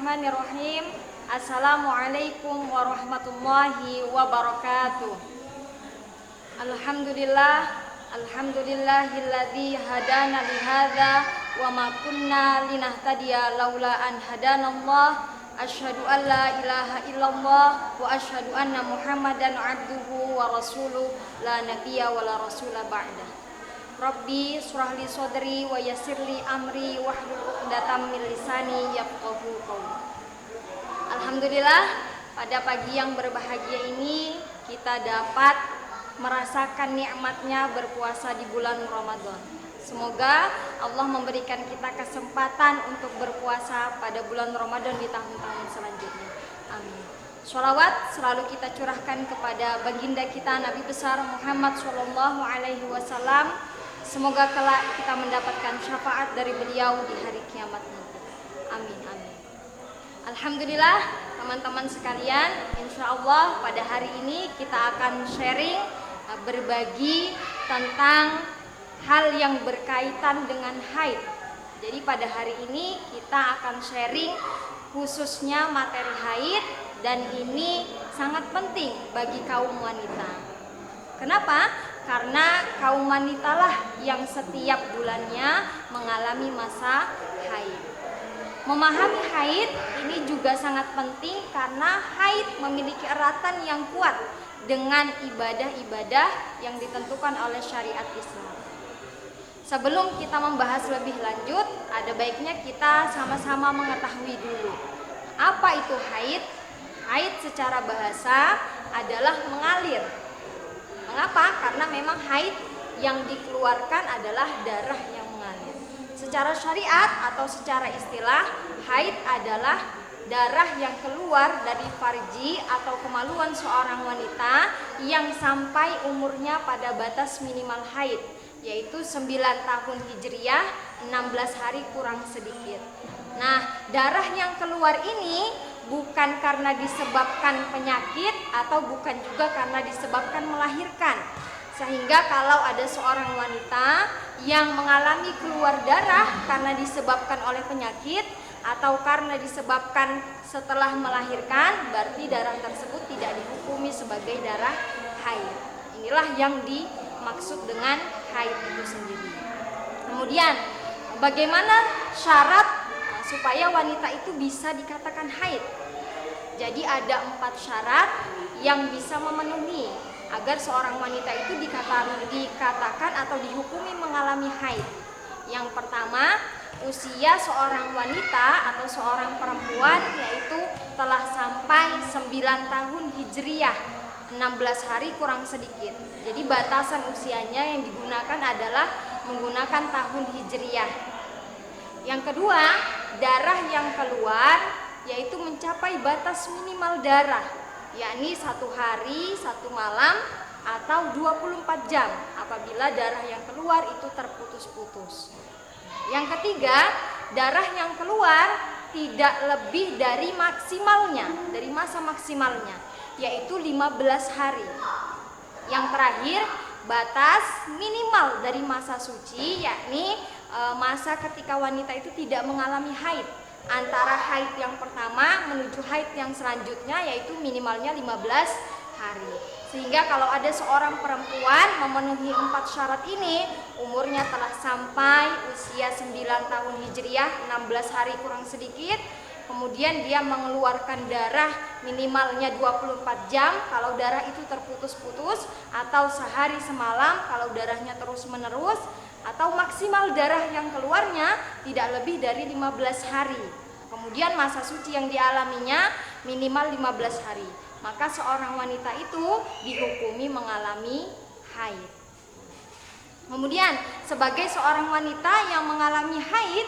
Bismillahirrahmanirrahim. Assalamualaikum warahmatullahi wabarakatuh. Alhamdulillahilladzi hadana lihadza wa ma kunna linahtadiya laula an hadanallah. Asyhadu an la ilaha illallah wa asyhadu anna Muhammadan abduhu wa rasuluh la nabiyya wa la rasula ba'da. Rabbi surahli sodri wa yassirli amri wahlul 'uqdatam min lisani yafqahu qawli. Alhamdulillah, pada pagi yang berbahagia ini kita dapat merasakan nikmatnya berpuasa di bulan Ramadan. Semoga Allah memberikan kita kesempatan untuk berpuasa pada bulan Ramadan di tahun-tahun selanjutnya. Amin. Sholawat selalu kita curahkan kepada baginda kita Nabi besar Muhammad SAW. Semoga kelak kita mendapatkan syafaat dari beliau di hari kiamat nanti. Amin, amin. Alhamdulillah, teman-teman sekalian, insya Allah pada hari ini kita akan sharing, berbagi tentang hal yang berkaitan dengan haid. Jadi pada hari ini kita akan sharing khususnya materi haid, dan ini sangat penting bagi kaum wanita. Kenapa? Karena kaum wanitalah yang setiap bulannya mengalami masa haid. Memahami haid ini juga sangat penting karena haid memiliki eratan yang kuat dengan ibadah-ibadah yang ditentukan oleh syariat Islam. Sebelum kita membahas lebih lanjut, ada baiknya kita sama-sama mengetahui dulu apa itu haid. Haid secara bahasa adalah mengalir. Mengapa? Karena memang haid yang dikeluarkan adalah darah yang mengalir. Secara syariat atau secara istilah, haid adalah darah yang keluar dari farji atau kemaluan seorang wanita yang sampai umurnya pada batas minimal haid, yaitu 9 tahun Hijriah, 16 hari kurang sedikit. Nah, darah yang keluar ini bukan karena disebabkan penyakit atau bukan juga karena disebabkan melahirkan. Sehingga kalau ada seorang wanita yang mengalami keluar darah karena disebabkan oleh penyakit atau karena disebabkan setelah melahirkan, berarti darah tersebut tidak dihukumi sebagai darah haid. Inilah yang dimaksud dengan haid itu sendiri. Kemudian, bagaimana syarat supaya wanita itu bisa dikatakan haid? Jadi ada 4 syarat yang bisa memenuhi agar seorang wanita itu dikatakan atau dihukumi mengalami haid. Yang pertama, usia seorang wanita atau seorang perempuan yaitu telah sampai 9 tahun Hijriah, 16 hari kurang sedikit. Jadi batasan usianya yang digunakan adalah menggunakan tahun Hijriah. Yang kedua, darah yang keluar yaitu mencapai batas minimal darah, yakni 1 hari 1 malam atau 24 jam apabila darah yang keluar itu terputus-putus. Yang ketiga, darah yang keluar tidak lebih dari maksimalnya, dari masa maksimalnya, yaitu 15 hari. Yang terakhir, batas minimal dari masa suci, yakni masa ketika wanita itu tidak mengalami haid, antara haid yang pertama menuju haid yang selanjutnya, yaitu minimalnya 15 hari. Sehingga kalau ada seorang perempuan memenuhi 4 syarat ini, umurnya telah sampai usia 9 tahun Hijriah, 16 hari kurang sedikit, kemudian dia mengeluarkan darah minimalnya 24 jam kalau darah itu terputus-putus, atau sehari semalam kalau darahnya terus-menerus, atau maksimal darah yang keluarnya tidak lebih dari 15 hari. Kemudian masa suci yang dialaminya minimal 15 hari. Maka seorang wanita itu dihukumi mengalami haid. Kemudian sebagai seorang wanita yang mengalami haid,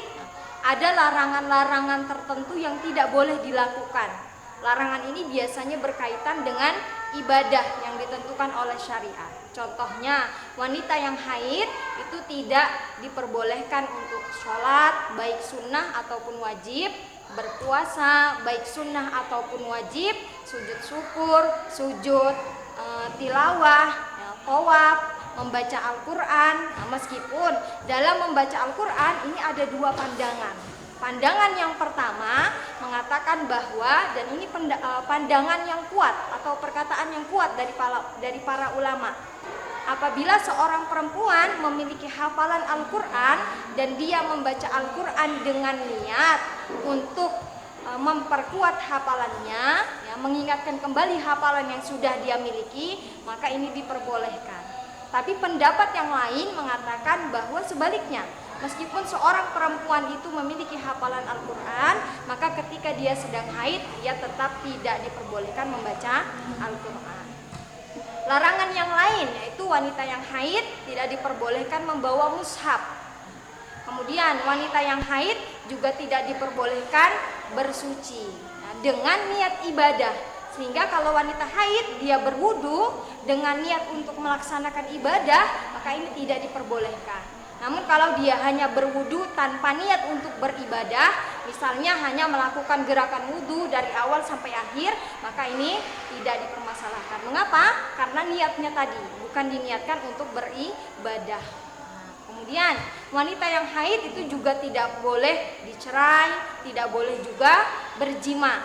ada larangan-larangan tertentu yang tidak boleh dilakukan. Larangan ini biasanya berkaitan dengan ibadah yang ditentukan oleh syariat. Contohnya, wanita yang haid itu tidak diperbolehkan untuk sholat, baik sunnah ataupun wajib, berpuasa, baik sunnah ataupun wajib, sujud syukur, sujud tilawah, tawaf, membaca Al-Quran. Meskipun dalam membaca Al-Quran ini ada 2 pandangan. Pandangan yang pertama mengatakan bahwa, dan ini pandangan yang kuat atau perkataan yang kuat dari para ulama, apabila seorang perempuan memiliki hafalan Al-Quran dan dia membaca Al-Quran dengan niat untuk memperkuat hafalannya, ya, mengingatkan kembali hafalan yang sudah dia miliki, maka ini diperbolehkan. Tapi pendapat yang lain mengatakan bahwa sebaliknya, meskipun seorang perempuan itu memiliki hafalan Al-Quran, maka ketika dia sedang haid, dia tetap tidak diperbolehkan membaca Al-Quran. Larangan yang lain yaitu wanita yang haid tidak diperbolehkan membawa mushaf. Kemudian wanita yang haid juga tidak diperbolehkan bersuci dengan niat ibadah. Sehingga kalau wanita haid dia berwudu dengan niat untuk melaksanakan ibadah, maka ini tidak diperbolehkan. Namun kalau dia hanya berwudu tanpa niat untuk beribadah, misalnya hanya melakukan gerakan wudu dari awal sampai akhir, maka ini tidak dipermasalahkan. Mengapa? Karena niatnya tadi bukan diniatkan untuk beribadah. Kemudian wanita yang haid itu juga tidak boleh dicerai, tidak boleh juga berjima.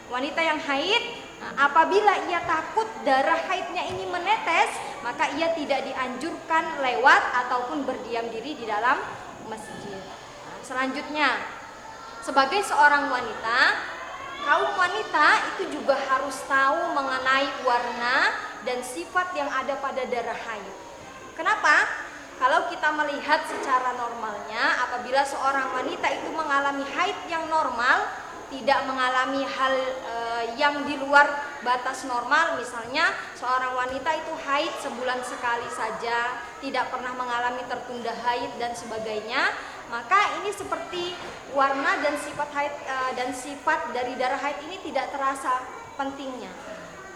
Wanita yang haid apabila ia takut darah haidnya ini menetes, maka ia tidak dianjurkan lewat ataupun berdiam diri di dalam masjid. Selanjutnya, sebagai seorang wanita, kaum wanita itu juga harus tahu mengenai warna dan sifat yang ada pada darah haid. Kenapa? Kalau kita melihat secara normalnya, apabila seorang wanita itu mengalami haid yang normal, tidak mengalami hal yang di luar batas normal, misalnya seorang wanita itu haid sebulan sekali saja, tidak pernah mengalami tertunda haid dan sebagainya, maka ini seperti warna dan sifat haid dan sifat dari darah haid ini tidak terasa pentingnya.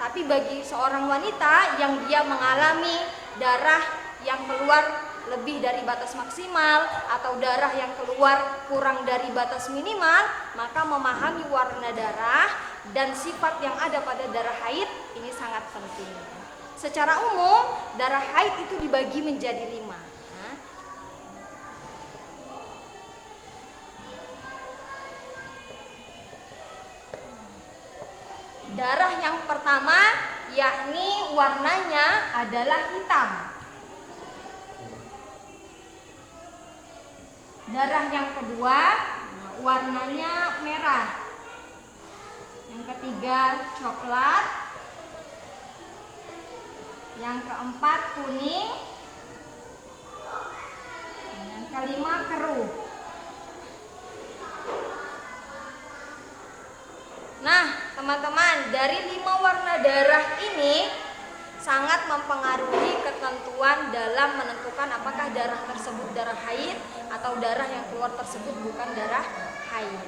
Tapi bagi seorang wanita yang dia mengalami darah yang keluar lebih dari batas maksimal atau darah yang keluar kurang dari batas minimal, maka memahami warna darah dan sifat yang ada pada darah haid ini sangat penting. Secara umum darah haid itu dibagi menjadi 5. Darah yang pertama yakni warnanya adalah hitam. Darah yang kedua warnanya merah. Yang ketiga coklat. Yang keempat kuning. Yang kelima keruh. Nah, teman-teman, dari 5 warna darah ini sangat mempengaruhi ketentuan dalam menentukan apakah darah tersebut darah haid atau darah yang keluar tersebut bukan darah haid.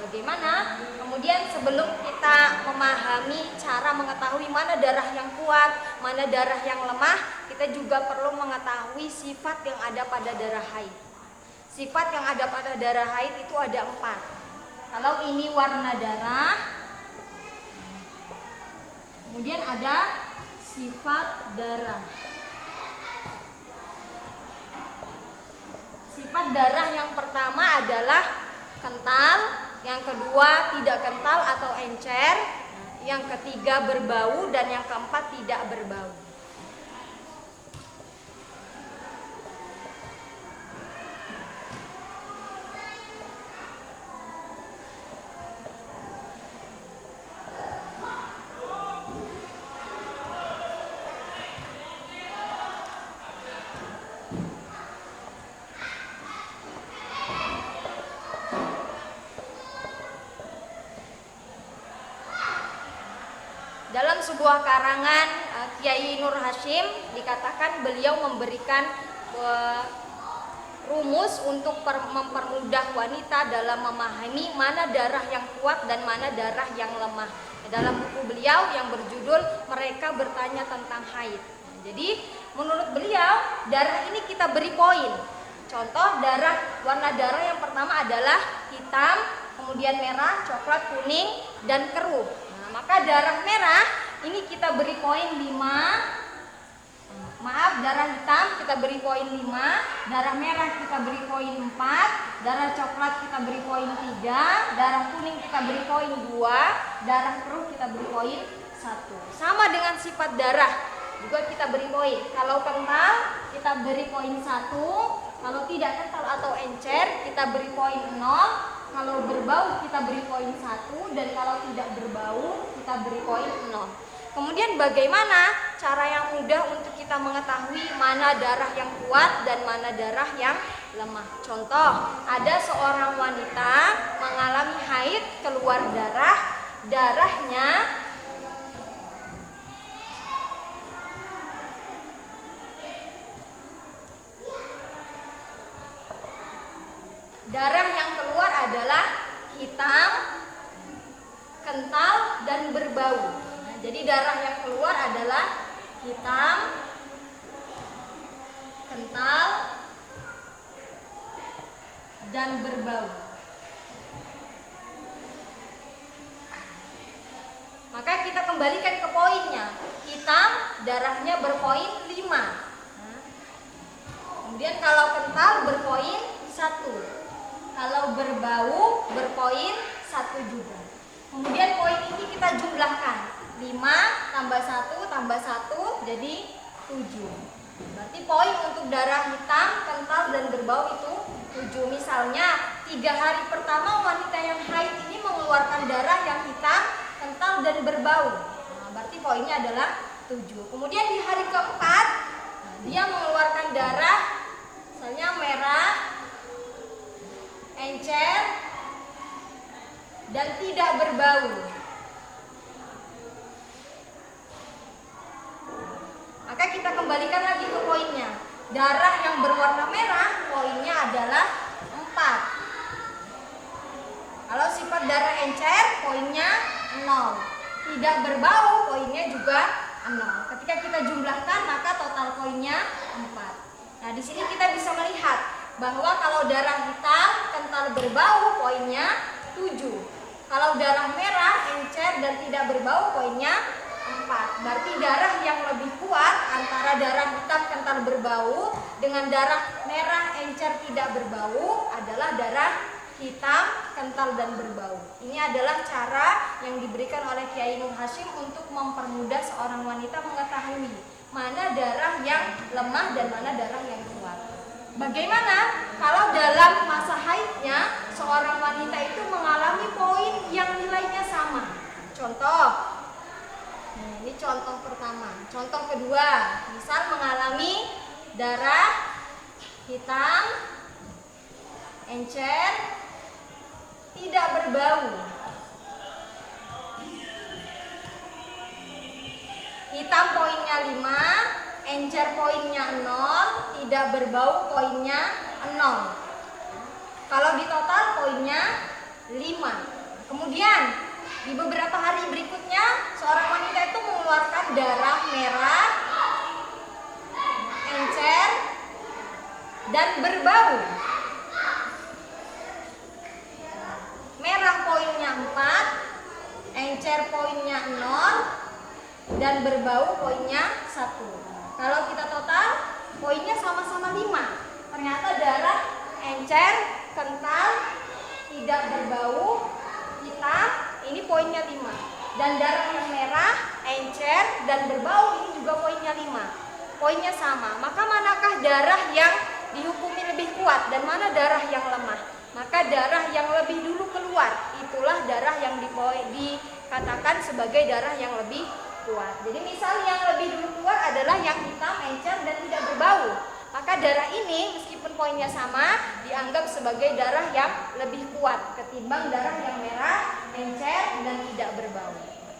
Bagaimana? Kemudian sebelum kita memahami cara mengetahui mana darah yang kuat, mana darah yang lemah, kita juga perlu mengetahui sifat yang ada pada darah haid. Sifat yang ada pada darah haid itu ada 4. Kalau ini warna darah, kemudian ada sifat darah. Sifat darah yang pertama adalah kental, yang kedua tidak kental atau encer, yang ketiga berbau, dan yang keempat tidak berbau. Dalam sebuah karangan Kiai Nur Hashim dikatakan beliau memberikan rumus untuk mempermudah wanita dalam memahami mana darah yang kuat dan mana darah yang lemah. Dalam buku beliau yang berjudul Mereka Bertanya Tentang Haid. Jadi menurut beliau darah ini kita beri poin. Contoh warna darah yang pertama adalah hitam, kemudian merah, coklat, kuning, dan keruh. Maka darah merah ini kita beri poin 5. Maaf, darah hitam kita beri poin 5, darah merah kita beri poin 4, darah coklat kita beri poin 3, darah kuning kita beri poin 2, darah keruh kita beri poin 1. Sama dengan sifat darah juga kita beri poin. Kalau kental kita beri poin 1, kalau tidak kental atau encer kita beri poin 0, kalau berbau kita beri poin 1, dan kalau tidak berbau kita beri poin 0. Kemudian bagaimana cara yang mudah untuk kita mengetahui mana darah yang kuat dan mana darah yang lemah? Contoh, ada seorang wanita mengalami haid, keluar darahnya darah yang keluar adalah hitam, kental, dan berbau. Nah, jadi darah yang keluar adalah hitam, kental, dan berbau. Maka kita kembalikan ke poinnya. Hitam, darahnya berpoin 5. Kemudian kalau kental berpoin 1. Kalau berbau berpoin 1 juga. Kemudian poin ini kita jumlahkan. 5 tambah 1 tambah 1 jadi 7. Berarti poin untuk darah hitam, kental, dan berbau itu 7. Misalnya 3 hari pertama wanita yang haid ini mengeluarkan darah yang hitam, kental, dan berbau. Nah, berarti poinnya adalah 7. Kemudian di hari keempat dia mengeluarkan darah misalnya merah, encer, dan tidak berbau. Maka kita kembalikan lagi ke poinnya. Darah yang berwarna merah poinnya adalah 4. Kalau sifat darah encer poinnya 0. Tidak berbau poinnya juga 0. Ketika kita jumlahkan maka total poinnya 4. Nah, di sini kita bisa melihat bahwa kalau darah hitam, kental, berbau poinnya 7. Kalau darah merah, encer, dan tidak berbau poinnya 4. Berarti darah yang lebih kuat antara darah hitam, kental, berbau dengan darah merah, encer, tidak berbau adalah darah hitam, kental, dan berbau. Ini adalah cara yang diberikan oleh Kiai Nur Hasyim untuk mempermudah seorang wanita mengetahui mana darah yang lemah dan mana darah yang kuat. Bagaimana kalau dalam masa haidnya seorang wanita itu mengalami poin yang nilainya sama? Contoh, ini contoh pertama. Contoh kedua, misal mengalami darah hitam, encer, tidak berbau. Hitam poinnya 5, encer poinnya 0, tidak berbau poinnya 0. Kalau di total poinnya 5. Kemudian di beberapa hari berikutnya seorang wanita itu mengeluarkan darah merah, encer, dan berbau. Merah poinnya 4, encer poinnya 0, dan berbau poinnya 1. Kalau kita total poinnya sama-sama 5. Ternyata darah encer, kental, tidak berbau, hitam ini poinnya 5. Dan darah yang merah, encer, dan berbau ini juga poinnya 5. Poinnya sama. Maka manakah darah yang dihukumi lebih kuat dan mana darah yang lemah? Maka darah yang lebih dulu keluar itulah darah yang dikatakan sebagai darah yang lebih kuat. Jadi misal yang lebih dulu keluar adalah yang hitam, encer, dan tidak berbau. Maka darah ini meskipun poinnya sama dianggap sebagai darah yang lebih kuat ketimbang darah yang merah, encer, dan tidak berbau.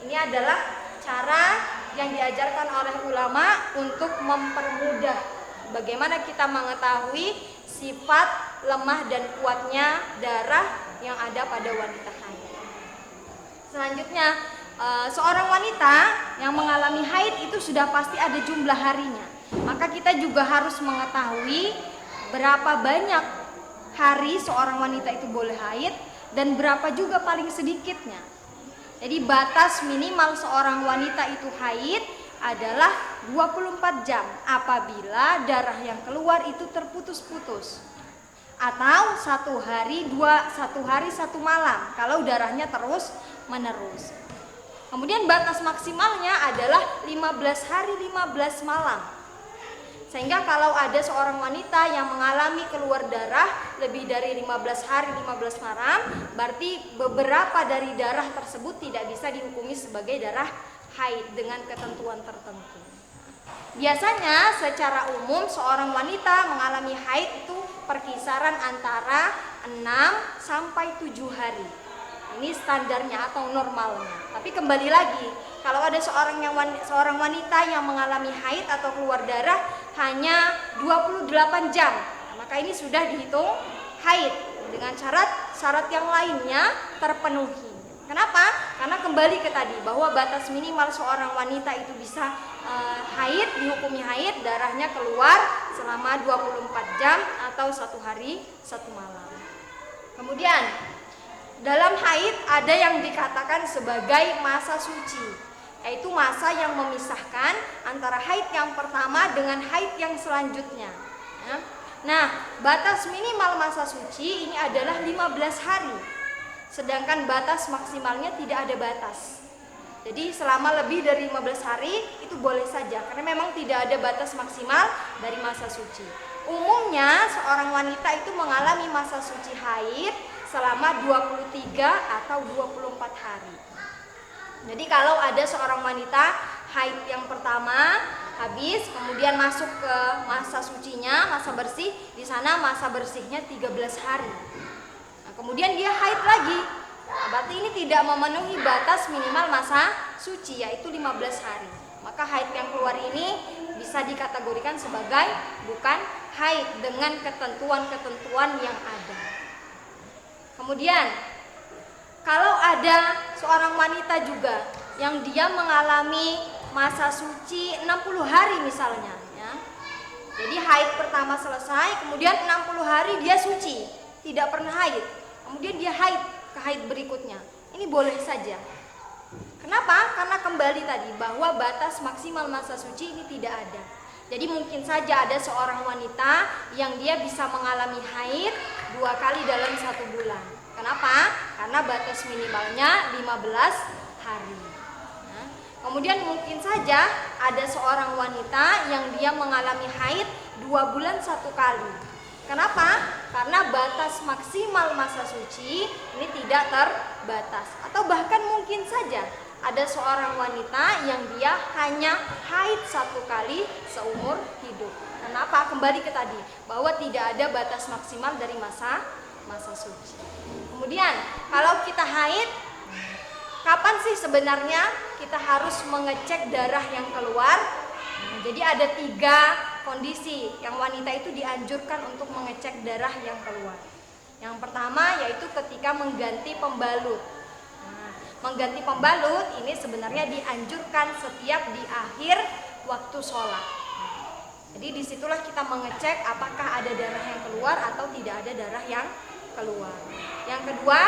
Ini adalah cara yang diajarkan oleh ulama untuk mempermudah bagaimana kita mengetahui sifat lemah dan kuatnya darah yang ada pada wanita haid. Selanjutnya, seorang wanita yang mengalami haid itu sudah pasti ada jumlah harinya. Maka kita juga harus mengetahui berapa banyak hari seorang wanita itu boleh haid dan berapa juga paling sedikitnya. Jadi batas minimal seorang wanita itu haid adalah 24 jam apabila darah yang keluar itu terputus-putus, atau 1 hari 1 malam kalau darahnya terus menerus. Kemudian batas maksimalnya adalah 15 hari 15 malam. Sehingga kalau ada seorang wanita yang mengalami keluar darah lebih dari 15 hari 15 malam, berarti beberapa dari darah tersebut tidak bisa dihukumi sebagai darah haid dengan ketentuan tertentu. Biasanya secara umum seorang wanita mengalami haid itu perkisaran antara 6 sampai 7 hari. Ini standarnya atau normalnya. Tapi kembali lagi, kalau ada seorang wanita yang mengalami haid atau keluar darah hanya 28 jam, maka ini sudah dihitung haid dengan syarat yang lainnya terpenuhi. Kenapa? Karena kembali ke tadi bahwa batas minimal seorang wanita itu bisa haid, dihukumi haid, darahnya keluar selama 24 jam atau 1 hari 1 malam. Kemudian dalam haid ada yang dikatakan sebagai masa suci, yaitu masa yang memisahkan antara haid yang pertama dengan haid yang selanjutnya. Nah, batas minimal masa suci ini adalah 15 hari. Sedangkan batas maksimalnya tidak ada batas. Jadi selama lebih dari 15 hari itu boleh saja, karena memang tidak ada batas maksimal dari masa suci. Umumnya seorang wanita itu mengalami masa suci haid selama 23 atau 24 hari. Jadi kalau ada seorang wanita haid yang pertama habis, kemudian masuk ke masa sucinya, masa bersih, di sana masa bersihnya 13 hari. Nah, kemudian dia haid lagi. Nah, berarti ini tidak memenuhi batas minimal masa suci, yaitu 15 hari. Maka haid yang keluar ini bisa dikategorikan sebagai bukan haid dengan ketentuan-ketentuan yang ada. Kemudian kalau ada seorang wanita juga yang dia mengalami masa suci 60 hari misalnya, ya. Jadi haid pertama selesai, kemudian 60 hari dia suci, tidak pernah haid. Kemudian dia haid ke haid berikutnya. Ini boleh saja. Kenapa? Karena kembali tadi bahwa batas maksimal masa suci ini tidak ada. Jadi mungkin saja ada seorang wanita yang dia bisa mengalami haid 2 kali dalam 1 bulan. Kenapa? Karena batas minimalnya 15 hari. Nah, kemudian mungkin saja ada seorang wanita yang dia mengalami haid 2 bulan 1 kali. Kenapa? Karena batas maksimal masa suci ini tidak terbatas. Atau bahkan mungkin saja ada seorang wanita yang dia hanya haid 1 kali seumur hidup. Kenapa? Kembali ke tadi bahwa tidak ada batas maksimal dari masa suci. Kemudian kalau kita haid, kapan sih sebenarnya kita harus mengecek darah yang keluar? Jadi ada 3 kondisi yang wanita itu dianjurkan untuk mengecek darah yang keluar. Yang pertama yaitu ketika mengganti pembalut. Mengganti pembalut ini sebenarnya dianjurkan setiap di akhir waktu sholat. Jadi disitulah kita mengecek apakah ada darah yang keluar atau tidak ada darah yang keluar. Yang kedua,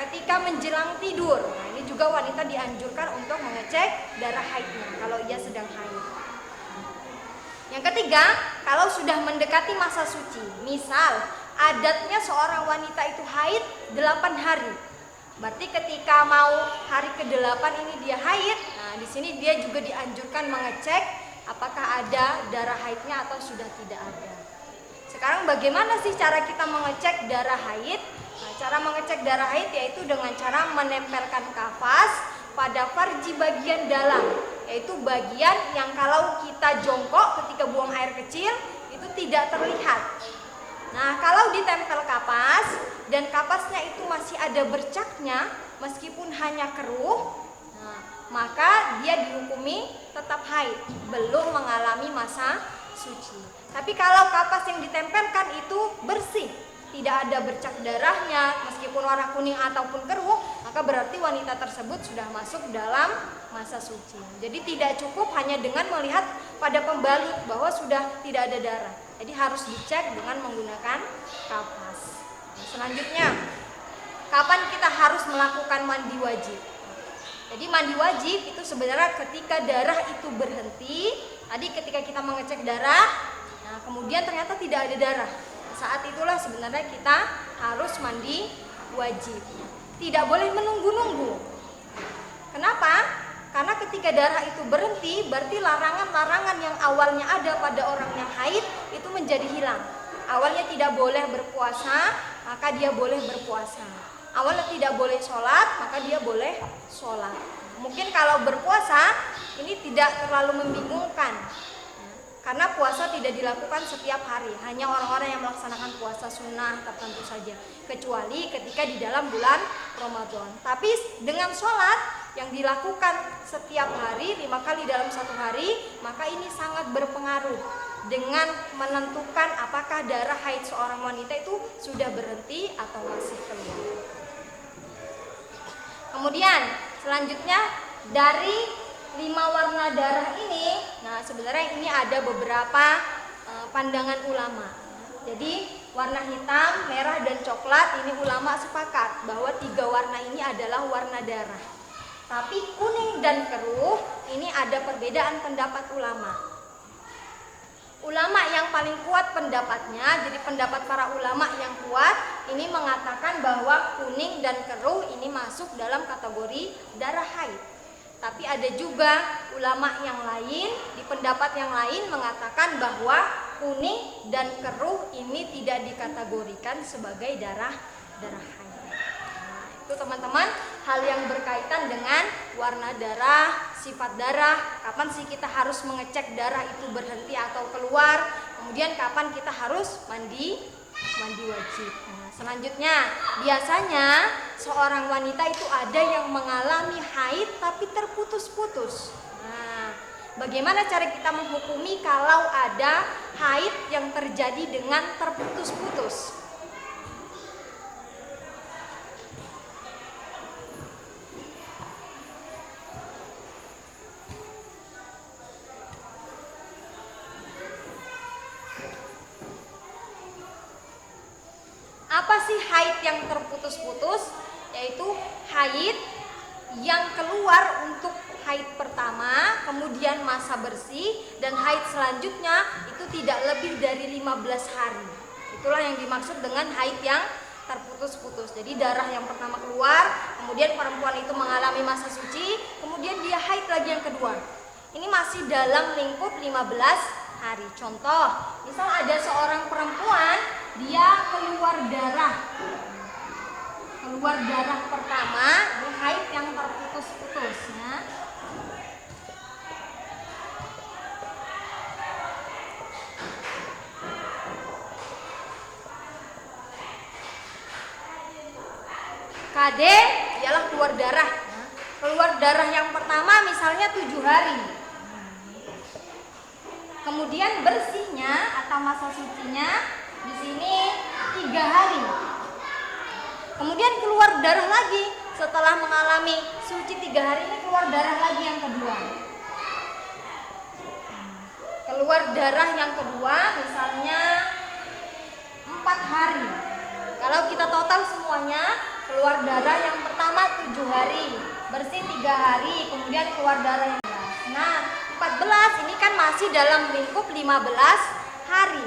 ketika menjelang tidur. Nah, ini juga wanita dianjurkan untuk mengecek darah haidnya kalau ia sedang haid. Yang ketiga, kalau sudah mendekati masa suci. Misal, adatnya seorang wanita itu haid 8 hari. Berarti ketika mau hari ke-8 ini dia haid, nah di sini dia juga dianjurkan mengecek apakah ada darah haidnya atau sudah tidak ada. Sekarang bagaimana sih cara kita mengecek darah haid? Nah, cara mengecek darah haid yaitu dengan cara menempelkan kapas pada farji bagian dalam, yaitu bagian yang kalau kita jongkok ketika buang air kecil itu tidak terlihat. Nah, kalau ditempel kapas dan kapasnya itu masih ada bercaknya meskipun hanya keruh, nah, maka dia dihukumi tetap haid, belum mengalami masa suci. Tapi kalau kapas yang ditempelkan itu bersih, tidak ada bercak darahnya meskipun warna kuning ataupun keruh, maka berarti wanita tersebut sudah masuk dalam masa suci. Jadi tidak cukup hanya dengan melihat pada pembalut bahwa sudah tidak ada darah. Jadi harus dicek dengan menggunakan kapas. Nah, selanjutnya, kapan kita harus melakukan mandi wajib? Jadi mandi wajib itu sebenarnya ketika darah itu berhenti. Tadi ketika kita mengecek darah, nah kemudian ternyata tidak ada darah. Saat itulah sebenarnya kita harus mandi wajib. Tidak boleh menunggu-nunggu. Kenapa? Karena ketika darah itu berhenti, berarti larangan-larangan yang awalnya ada pada orang yang haid itu menjadi hilang. Awalnya tidak boleh berpuasa, maka dia boleh berpuasa. Awalnya tidak boleh sholat, maka dia boleh sholat. Mungkin kalau berpuasa ini tidak terlalu membingungkan, karena puasa tidak dilakukan setiap hari. Hanya orang-orang yang melaksanakan puasa sunnah tertentu saja, kecuali ketika di dalam bulan Ramadan. Tapi dengan sholat yang dilakukan setiap hari 5 kali dalam satu hari, maka ini sangat berpengaruh dengan menentukan apakah darah haid seorang wanita itu sudah berhenti atau masih keluar. Kemudian selanjutnya dari 5 warna darah ini, nah sebenarnya ini ada beberapa pandangan ulama. Jadi warna hitam, merah, dan coklat ini ulama sepakat bahwa 3 warna ini adalah warna darah. Tapi kuning dan keruh ini ada perbedaan pendapat ulama. Ulama yang paling kuat pendapatnya, jadi pendapat para ulama yang kuat ini mengatakan bahwa kuning dan keruh ini masuk dalam kategori darah haid. Tapi ada juga ulama yang lain, di pendapat yang lain mengatakan bahwa kuning dan keruh ini tidak dikategorikan sebagai darah haid. Nah, itu teman-teman hal yang berkaitan dengan warna darah, sifat darah, kapan sih kita harus mengecek darah itu berhenti atau keluar, kemudian kapan kita harus mandi wajib. Nah, selanjutnya biasanya seorang wanita itu ada yang mengalami haid tapi terputus-putus. Nah, bagaimana cara kita menghukumi kalau ada haid yang terjadi dengan terputus-putus? Apa sih haid yang terputus-putus? Yaitu haid yang keluar untuk haid pertama, kemudian masa bersih, dan haid selanjutnya itu tidak lebih dari 15 hari. Itulah yang dimaksud dengan haid yang terputus-putus. Jadi darah yang pertama keluar, kemudian perempuan itu mengalami masa suci, kemudian dia haid lagi yang kedua. Ini masih dalam lingkup 15 hari. Contoh, misal ada seorang perempuan, dia keluar darah pertama, ini haid yang terputus-putus ya. KD ialah keluar darah. Keluar darah yang pertama misalnya 7 hari. Kemudian bersihnya atau masa sucinya di sini 3 hari. Kemudian keluar darah lagi setelah mengalami suci 3 hari, ini keluar darah lagi yang kedua. Keluar darah yang kedua misalnya 4 hari. Kalau kita total semuanya, keluar darah yang pertama 7 hari, bersih 3 hari, kemudian keluar darah yang 14. Nah, 14 ini kan masih dalam lingkup 15 hari.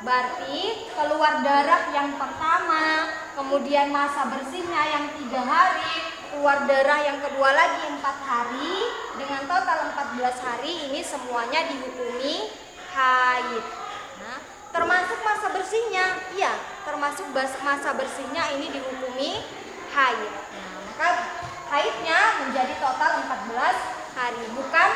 Berarti keluar darah yang pertama, kemudian masa bersihnya yang 3 hari, keluar darah yang kedua lagi 4 hari, dengan total 14 hari ini semuanya dihukumi haid. Nah, termasuk masa bersihnya, iya, termasuk masa bersihnya ini dihukumi haid. Nah, maka haidnya menjadi total 14 hari, bukan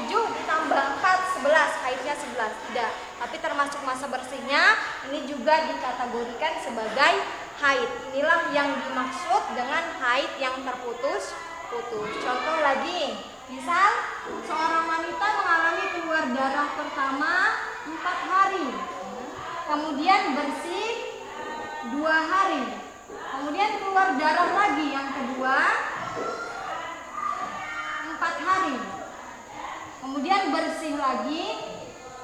7 ditambah 4, 11, haidnya 11, tidak. Tapi termasuk masa bersihnya ini juga dikategorikan sebagai haid. Inilah yang dimaksud dengan haid yang terputus-putus. Contoh lagi, misal seorang wanita mengalami keluar darah pertama 4 hari, kemudian bersih 2 hari, kemudian keluar darah lagi yang kedua 4 hari, kemudian bersih lagi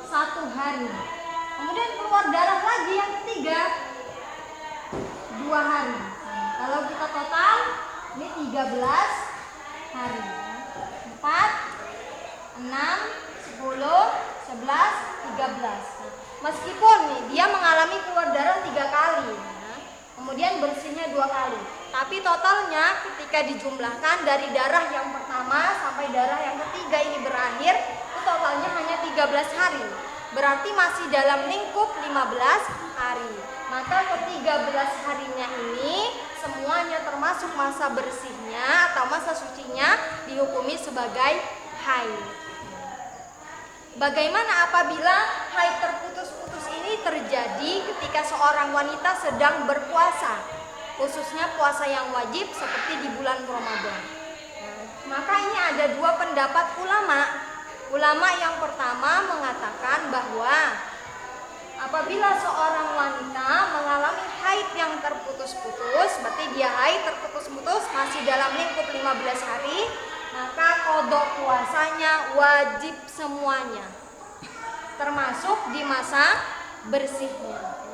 1 hari, kemudian keluar darah lagi yang ketiga 2 hari. Kalau kita total ini 13 hari. 4, 6, 10, 11, 13. Meskipun nih dia mengalami keluar darah 3 kali, kemudian bersihnya 2 kali, tapi totalnya ketika dijumlahkan dari darah yang pertama sampai darah yang ketiga ini berakhir, itu totalnya hanya 13 hari. Berarti masih dalam lingkup 15 hari. Maka ke-13 harinya ini semuanya termasuk masa bersihnya atau masa sucinya dihukumi sebagai haid. Bagaimana apabila haid terputus-putus ini terjadi ketika seorang wanita sedang berpuasa, khususnya puasa yang wajib seperti di bulan Ramadan? Maka ini ada 2 pendapat ulama. Ulama yang pertama mengatakan bahwa apabila seorang wanita mengalami haid yang terputus-putus, berarti dia haid terputus-putus masih dalam lingkup 15 hari, maka qadha puasanya wajib semuanya, termasuk di masa bersihnya.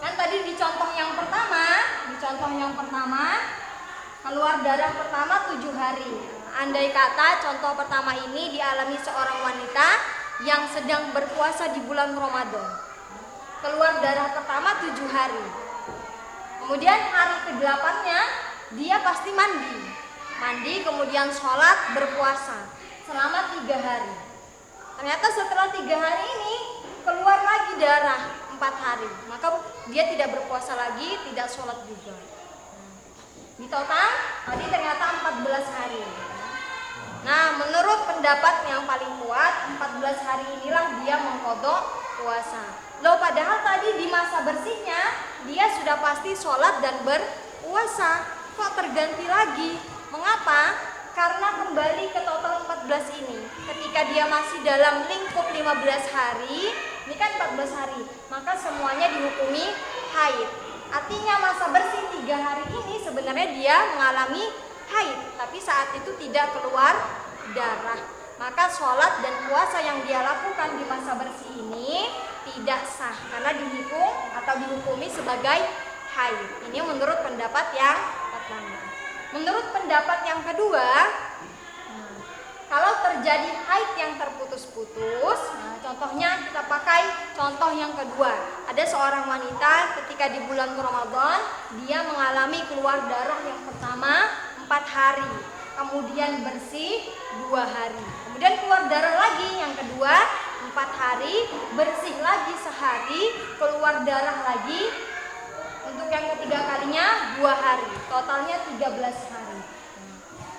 Kan tadi di contoh yang pertama keluar darah pertama 7 hari. Andai kata contoh pertama ini dialami seorang wanita yang sedang berpuasa di bulan Ramadan, keluar darah pertama 7 hari. Kemudian hari ke-8-nya dia pasti mandi kemudian sholat, berpuasa selama 3 hari. Ternyata setelah 3 hari ini keluar lagi darah 4 hari, maka dia tidak berpuasa lagi, tidak sholat juga. Di total tadi ternyata 14 hari. Nah, menurut pendapat yang paling kuat, 14 hari inilah dia mengqadha puasa. Loh, padahal tadi di masa bersihnya dia sudah pasti sholat dan berpuasa, kok terganti lagi? Mengapa? Karena kembali ke total 14 ini, ketika dia masih dalam lingkup 15 hari, ini kan 14 hari, maka semuanya dihukumi haid. Artinya masa bersih 3 hari ini sebenarnya dia mengalami haid, tapi saat itu tidak keluar darah. Maka sholat dan puasa yang dia lakukan di masa bersih ini tidak sah karena dihitung atau dihukumi sebagai haid. Ini menurut pendapat yang pertama. Menurut pendapat yang kedua, kalau terjadi haid yang terputus-putus, contohnya kita pakai contoh yang kedua. Ada seorang wanita ketika di bulan Ramadan, dia mengalami keluar darah yang pertama 4 hari, kemudian bersih 2 hari, kemudian keluar darah lagi yang kedua 4 hari, bersih lagi sehari, keluar darah lagi untuk yang ketiga kalinya 2 hari, totalnya 13 hari.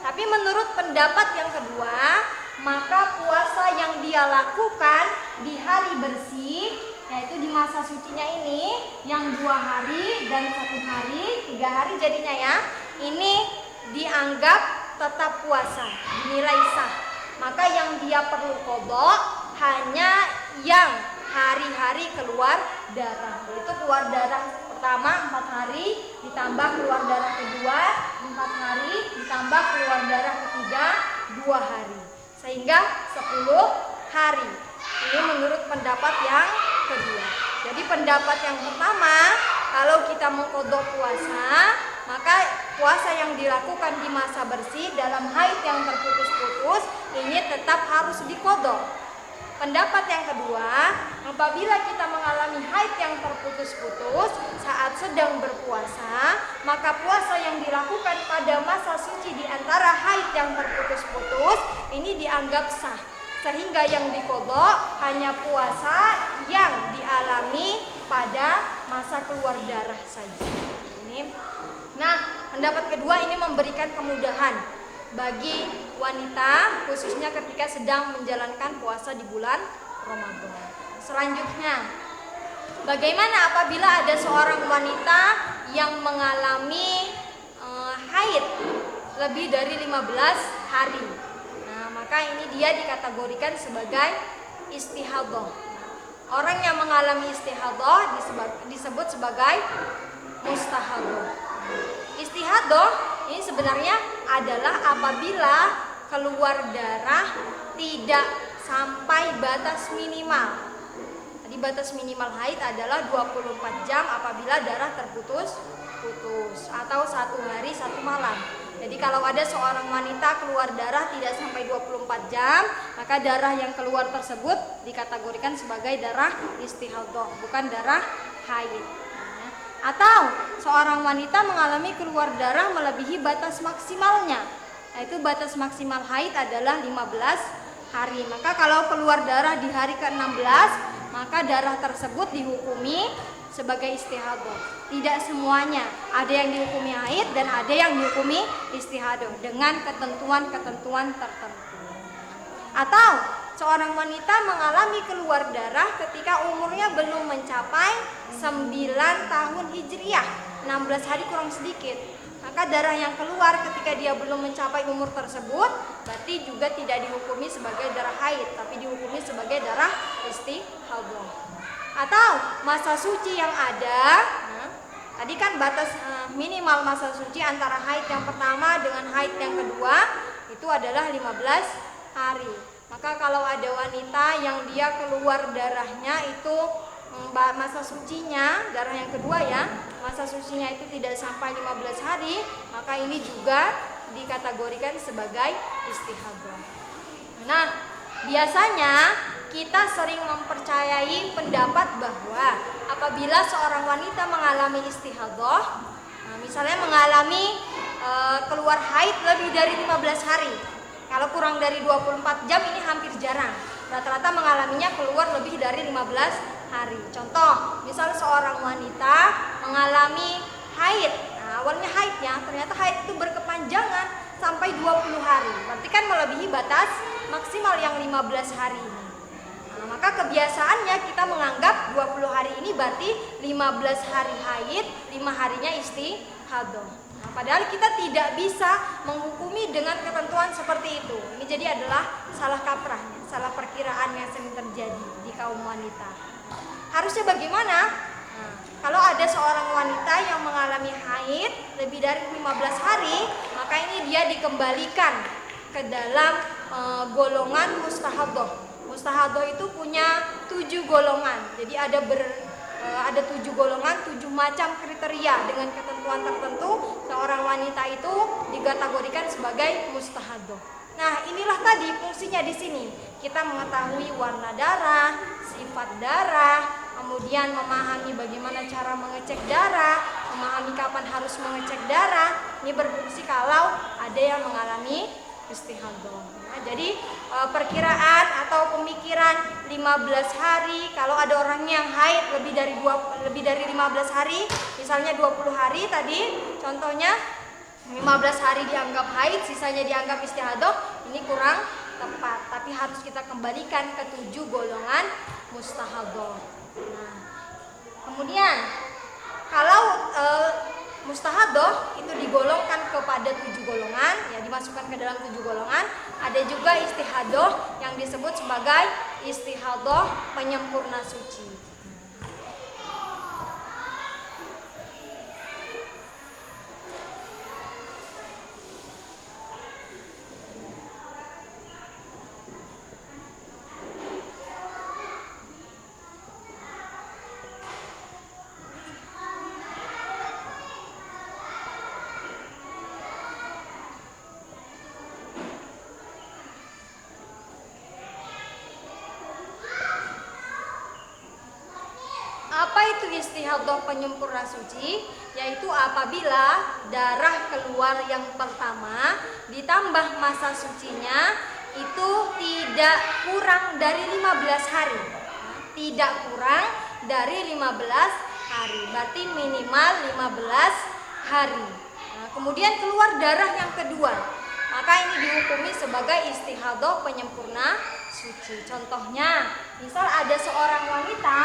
Tapi menurut pendapat yang kedua, maka puasa yang dia lakukan di hari bersih, yaitu di masa sucinya ini, yang 2 hari dan 1 hari, 3 hari jadinya ya, ini dianggap tetap puasa, dinilai sah. Maka yang dia perlu qadha hanya yang hari-hari keluar darah, yaitu keluar darah pertama 4 hari, ditambah keluar darah kedua 4 hari, ditambah keluar darah ketiga 2 hari, sehingga 10 hari. Ini menurut pendapat yang kedua. Jadi pendapat yang pertama, kalau kita mengqadha puasa, maka puasa yang dilakukan di masa bersih dalam haid yang terputus-putus ini tetap harus diqadha. Pendapat yang kedua, apabila kita mengalami haid yang terputus-putus saat sedang berpuasa, maka puasa yang dilakukan pada masa suci di antara haid yang terputus-putus ini dianggap sah, sehingga yang diqadha hanya puasa yang dialami pada masa keluar darah saja. Nah, pendapat kedua ini memberikan kemudahan bagi wanita, khususnya ketika sedang menjalankan puasa di bulan Ramadan. Selanjutnya, bagaimana apabila ada seorang wanita yang mengalami haid lebih dari 15 hari? Nah, maka ini dia dikategorikan sebagai istihadhah. Orang yang mengalami istihadhah disebut sebagai mustahadhah. Istihadhah ini sebenarnya adalah apabila keluar darah tidak sampai batas minimal. Jadi batas minimal haid adalah 24 jam apabila darah terputus atau 1 hari 1 malam. Jadi kalau ada seorang wanita keluar darah tidak sampai 24 jam, maka darah yang keluar tersebut dikategorikan sebagai darah istihadhah, bukan darah haid. Atau seorang wanita mengalami keluar darah melebihi batas maksimalnya, yaitu batas maksimal haid adalah 15 hari. Maka kalau keluar darah di hari ke-16, maka darah tersebut dihukumi sebagai istihadhah. Tidak semuanya, ada yang dihukumi haid dan ada yang dihukumi istihadhah dengan ketentuan-ketentuan tertentu. Atau seorang wanita mengalami keluar darah ketika umurnya belum mencapai 9 tahun hijriah, 16 hari kurang sedikit. Maka darah yang keluar ketika dia belum mencapai umur tersebut berarti juga tidak dihukumi sebagai darah haid, tapi dihukumi sebagai darah istihadhah. Atau masa suci yang ada, tadi kan batas minimal masa suci antara haid yang pertama dengan haid yang kedua itu adalah 15 hari. Maka kalau ada wanita yang dia keluar darahnya itu masa sucinya, darah yang kedua ya, masa sucinya itu tidak sampai 15 hari, maka ini juga dikategorikan sebagai istihadhah. Nah, biasanya kita sering mempercayai pendapat bahwa apabila seorang wanita mengalami istihadhah, misalnya mengalami keluar haid lebih dari 15 hari, kalau kurang dari 24 jam ini hampir jarang. Rata-rata mengalaminya keluar lebih dari 15 hari. Contoh, misal seorang wanita mengalami haid. Nah, awalnya haidnya, ternyata haid itu berkepanjangan sampai 20 hari. Berarti kan melebihi batas maksimal yang 15 hari ini. Nah, maka kebiasaannya kita menganggap 20 hari ini berarti 15 hari haid, 5 harinya istihadhah. Nah, padahal kita tidak bisa menghukumi dengan ketentuan seperti itu. Ini jadi adalah salah kaprahnya, salah perkiraan yang sering terjadi di kaum wanita. Harusnya bagaimana? Nah, kalau ada seorang wanita yang mengalami haid lebih dari 15 hari, maka ini dia dikembalikan ke dalam golongan mustahadhah. Mustahadhah itu punya 7 golongan. Jadi ada 7 golongan, 7 macam kriteria dengan ketentuan tertentu seorang wanita itu dikategorikan sebagai mustahadhah. Nah, inilah tadi fungsinya di sini. Kita mengetahui warna darah, sifat darah, kemudian memahami bagaimana cara mengecek darah, memahami kapan harus mengecek darah. Ini berfungsi kalau ada yang mengalami istihadhah. Nah, jadi perkiraan atau pemikiran 15 hari, kalau ada orang yang haid lebih dari 15 hari, misalnya 20 hari tadi contohnya, 15 hari dianggap haid, sisanya dianggap istihadhah, ini kurang tepat. Tapi harus kita kembalikan ke 7 golongan mustahadhah. Nah, kemudian kalau mustahadhah itu digolongkan kepada 7 golongan, ya dimasukkan ke dalam 7 golongan. Ada juga istihadhah yang disebut sebagai istihadhah penyempurna suci. Apa itu istihadhah penyempurna suci? Yaitu apabila darah keluar yang pertama ditambah masa sucinya itu tidak kurang dari 15 hari. Tidak kurang dari 15 hari. Berarti minimal 15 hari. Nah, kemudian keluar darah yang kedua, maka ini dihukumi sebagai istihadhah penyempurna suci. Contohnya, misal ada seorang wanita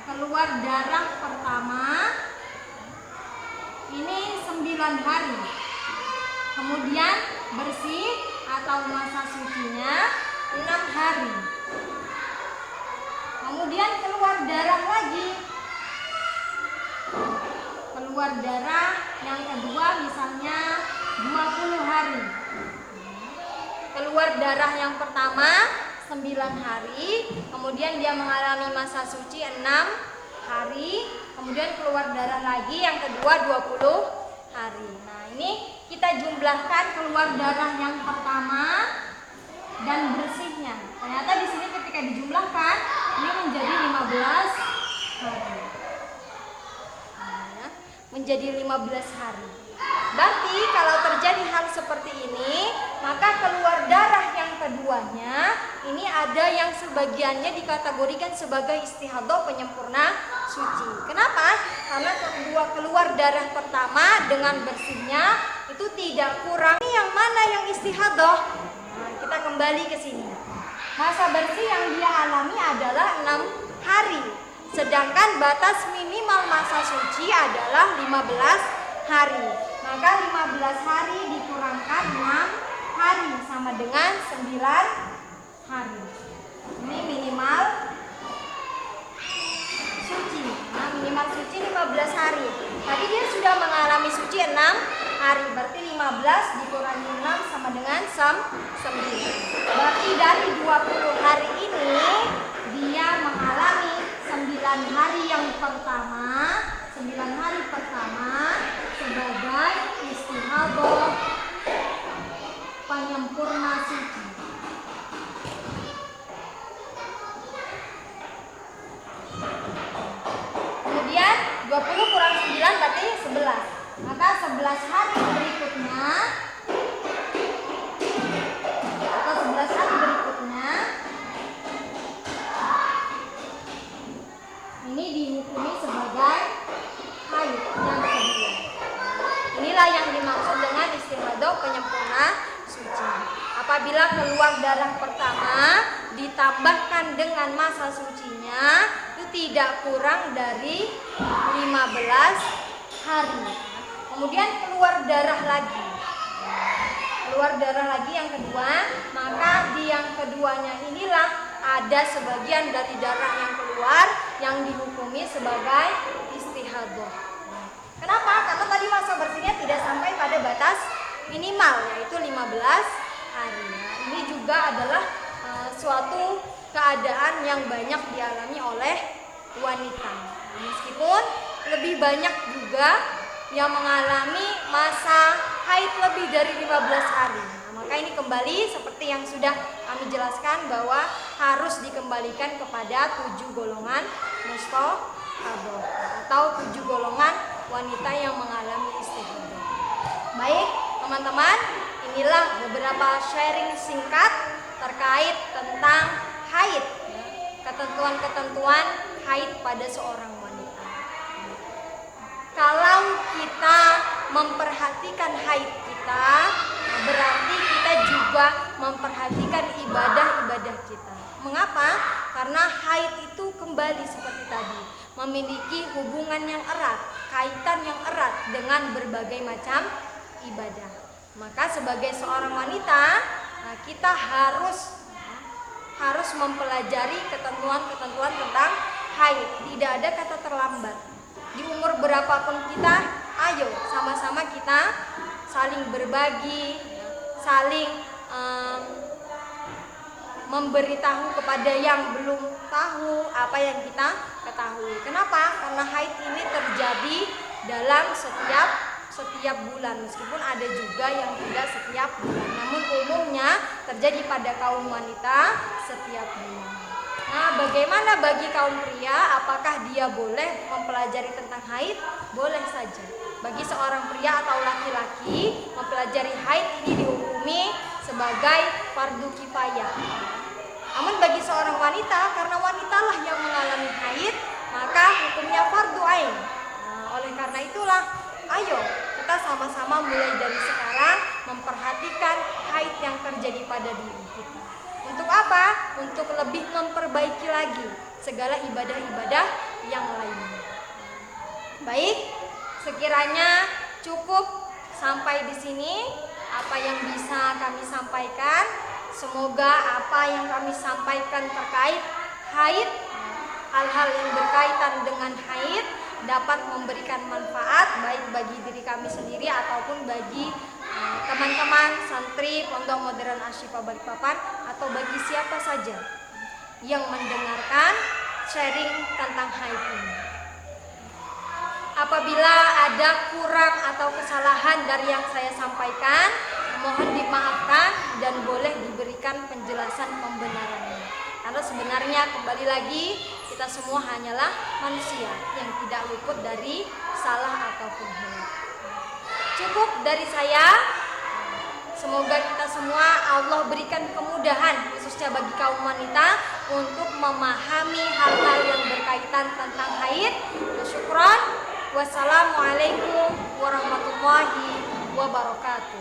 keluar darah pertama ini 9 hari, kemudian bersih atau masa sucinya 6 hari, kemudian keluar darah lagi, keluar darah yang kedua misalnya 20 hari, keluar darah yang pertama 9 hari, kemudian dia mengalami masa suci 6 hari, kemudian keluar darah lagi yang kedua 20 hari. Nah, ini kita jumlahkan keluar darah yang pertama dan bersihnya. Ternyata di sini ketika dijumlahkan ini menjadi 15 hari. Menjadi 15 hari. Berarti kalau terjadi hal seperti ini, maka keluar darah yang keduanya ini ada yang sebagiannya dikategorikan sebagai istihadah penyempurna suci. Kenapa? Karena keluar darah pertama dengan bersihnya itu tidak kurang. Ini yang mana yang istihadah? Nah, kita kembali ke sini. Masa bersih yang dia alami adalah 6 hari. Sedangkan batas minimal masa suci adalah 15 hari. Maka 15 hari dikurangkan 6 hari sama dengan 9 hari. Ini minimal suci. Nah, minimal suci 15 hari. Tadi dia sudah mengalami suci 6 hari. Berarti 15 dikurangi 6 sama dengan 9. Berarti dari 20 hari ini dia mengalami 9 hari yang pertama, 9 hari pertama sebagai istihadah penyempurna suci. Kemudian 20 kurang 9 berarti 11. Maka 11 hari berikutnya atau 11 hari berikutnya ini dihukumi sebagai haid yang kedua. Inilah yang dimaksud dengan istihadah penyempurna suci. Apabila keluar darah pertama ditambahkan dengan masa sucinya itu tidak kurang dari 15 hari. Kemudian keluar darah lagi. Keluar darah lagi yang kedua, maka di yang keduanya inilah ada sebagian dari darah yang keluar yang dihukumi sebagai istihadah. Kenapa? Karena tadi masa bersihnya tidak sampai pada batas minimal yaitu 15 hari. Nah, ini juga adalah suatu keadaan yang banyak dialami oleh wanita. Meskipun lebih banyak juga yang mengalami masa haid lebih dari 15 hari. Nah, maka ini kembali seperti yang sudah kami jelaskan bahwa harus dikembalikan kepada 7 golongan mustahadah atau 7 golongan wanita yang mengalami istihadah. Baik, teman-teman, inilah beberapa sharing singkat terkait tentang haid, ketentuan-ketentuan haid pada seorang wanita. Kalau kita memperhatikan haid kita, berarti kita juga memperhatikan ibadah-ibadah kita. Mengapa? Karena haid itu kembali seperti tadi, memiliki hubungan yang erat, kaitan yang erat dengan berbagai macam ibadah. Maka sebagai seorang wanita, kita harus mempelajari ketentuan-ketentuan tentang haid. Tidak ada kata terlambat. Di umur berapapun kita, ayo sama-sama kita saling berbagi, saling memberitahu kepada yang belum tahu apa yang kita ketahui. Kenapa? Karena haid ini terjadi dalam setiap bulan, meskipun ada juga yang tidak setiap bulan. Namun umumnya terjadi pada kaum wanita setiap bulan. Nah, bagaimana bagi kaum pria? Apakah dia boleh mempelajari tentang haid? Boleh saja. Bagi seorang pria atau laki-laki, mempelajari haid ini dihukumi sebagai fardu kifayah. Namun bagi seorang wanita, karena wanitalah yang mengalami haid, maka hukumnya fardu ain. Nah, oleh karena itulah, ayo kita sama-sama mulai dari sekarang memperhatikan haid yang terjadi pada diri kita. Untuk apa? Untuk lebih memperbaiki lagi segala ibadah-ibadah yang lainnya. Baik, sekiranya cukup sampai di sini apa yang bisa kami sampaikan. Semoga apa yang kami sampaikan terkait haid, hal-hal yang berkaitan dengan haid dapat memberikan manfaat baik bagi diri kami sendiri ataupun bagi teman-teman santri Pondok Modern Asy-Syifa Balikpapan atau bagi siapa saja yang mendengarkan sharing tentang haid ini. Apabila ada kurang atau kesalahan dari yang saya sampaikan, mohon dimaafkan dan boleh diberikan penjelasan pembenarannya. Karena sebenarnya kembali lagi kita semua hanyalah manusia yang tidak luput dari salah ataupun hilaf. Cukup dari saya. Semoga kita semua Allah berikan kemudahan khususnya bagi kaum wanita untuk memahami hal-hal yang berkaitan tentang haid. Syukran. Wassalamualaikum warahmatullahi wabarakatuh.